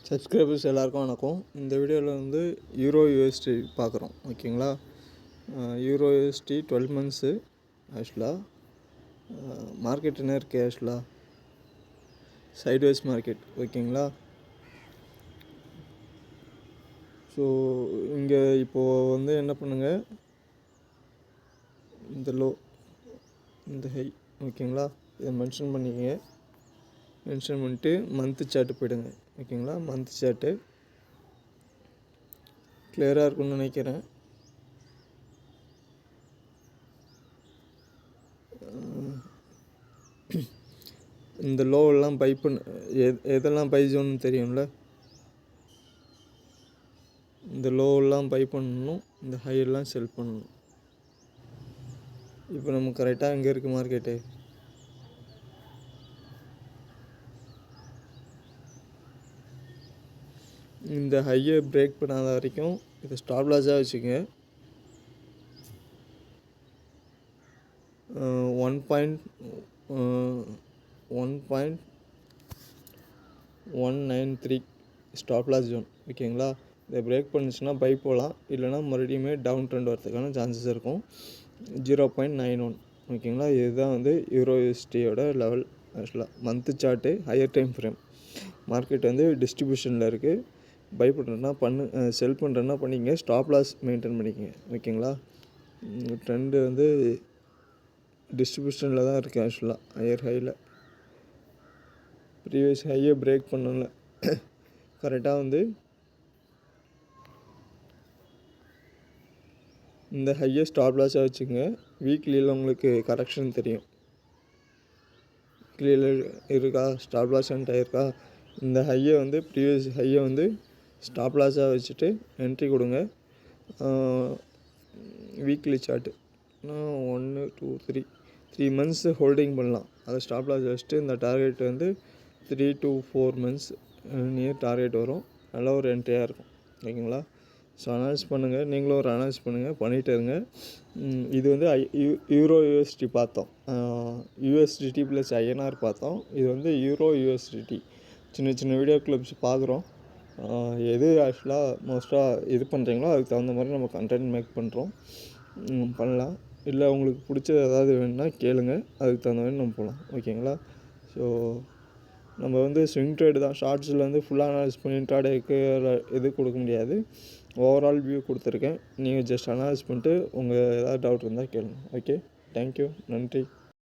Subscribers எல்லாருக்கும் வணக்கம். இந்த வீடியோவில் வந்து யூரோ யூஎஸ்டி பார்க்குறோம். ஓகேங்களா. Euro USD 12 months. ஆக்சுவலாக மார்க்கெட் என்ன இருக்குது, ஆக்சுவலாக சைட்வேஸ் மார்க்கெட். ஓகேங்களா. ஸோ இங்கே இப்போது வந்து என்ன பண்ணுங்கள், இந்த லோ இந்த ஹை, ஓகேங்களா, இதை மென்ஷன் பண்ணிக்கங்க. மென்ஷன் பண்ணிட்டு மந்த்து சார்ட்டு போய்டுங்க. ஓகேங்களா. மந்த் சார்ட்டு கிளியராக இருக்குன்னு நினைக்கிறேன். இந்த லோவெல்லாம் பை எதெல்லாம் பை ஜோன்னு தெரியும்ல. இந்த லோவெல்லாம் பை பண்ணணும், இந்த ஹையெல்லாம் செல் பண்ணணும். இப்போ நம்ம கரெக்டாக எங்கே இருக்குது மார்க்கெட்டு? இந்த ஹையை பிரேக் பண்ணாத வரைக்கும் இதை ஸ்டாப் லாஸாக வச்சுக்கோங்க. 1.193 ஸ்டாப் லாஸ் ஜோன். ஓகேங்களா. இதை பிரேக் பண்ணிச்சுன்னா பை போகலாம், இல்லைனா மறுபடியுமே டவுன் ட்ரெண்ட் வரதுக்கான சான்சஸ் இருக்கும். 0.91. ஓகேங்களா. இதுதான் வந்து யூரோ யூஎஸ்டியோட லெவல். ஆக்சுவலாக month chart, higher time frame. Market வந்து டிஸ்ட்ரிபியூஷனில் இருக்குது. பை பண்ணுறேன்னா செல் பண்ணுறேன்னா பண்ணிங்க, ஸ்டாப் லாஸ் மெயின்டைன் பண்ணிக்கங்க. ஓகேங்களா. ட்ரெண்டு வந்து டிஸ்ட்ரிபியூஷனில் தான் இருக்குது. ஆக்சுவலாக ஹையர் ஹையில் ப்ரீவியஸ் ஹையை பிரேக் பண்ணல. கரெக்டாக வந்து இந்த ஹையை ஸ்டாப் லாஸாக வச்சுங்க. வீக்லியில் உங்களுக்கு கரெக்ஷன் தெரியும். வீக்லியில் இருக்கா ஸ்டாப் லாஸ் என்ட் ஆகிருக்கா. இந்த ஹையை வந்து ப்ரீவியஸ் ஹையை வந்து ஸ்டாப் லாஸாக வச்சுட்டு என்ட்ரி கொடுங்க. வீக்லி சார்ட்டு 1 2 3 மந்த்ஸ் ஹோல்டிங் பண்ணலாம். அதை ஸ்டாப் லாஸ் வச்சுட்டு இந்த டார்கெட் வந்து 3 to 4 மந்த்ஸ் நியர் டார்கெட் வரும். நல்லா ஒரு என்ட்ரியாக இருக்கும். ஓகேங்களா. ஸோ அனலைஸ் பண்ணுங்கள், நீங்களும் ஒரு அனலைஸ் பண்ணிகிட்டே இருங்க. இது வந்து யூரோ யூஎஸ்டி பார்த்தோம், யூஎஸ்டிடி ப்ளஸ் ஐஎன்ஆர் பார்த்தோம். இது வந்து யூரோ யூஎஸ்டிடி சின்ன சின்ன வீடியோ கிளிப்ஸ் பார்க்குறோம். எது ஆக்சுவலாக மோஸ்ட்டாக இது பண்ணுறீங்களோ அதுக்கு தகுந்த மாதிரி நம்ம கண்டென்ட் மேக் பண்ணுறோம். பண்ணலாம். இல்லை உங்களுக்கு பிடிச்சது ஏதாவது வேணுன்னா கேளுங்க, அதுக்கு தகுந்த மாதிரி நம்ம போகலாம். ஓகேங்களா. ஸோ நம்ம வந்து ஸ்விங் ட்ரேடு தான். ஷார்ட்ஸில் வந்து ஃபுல்லாக அனலைஸ் பண்ணி இன்ட்ராடேக்கு இது கொடுக்க முடியாது. ஓவரால் வியூ கொடுத்துருக்கேன். நீங்கள் ஜஸ்ட் அனலைஸ் பண்ணிட்டு உங்கள் ஏதாவது டவுட் இருந்தால் கேளுங்க. ஓகே, தேங்க்யூ, நன்றி.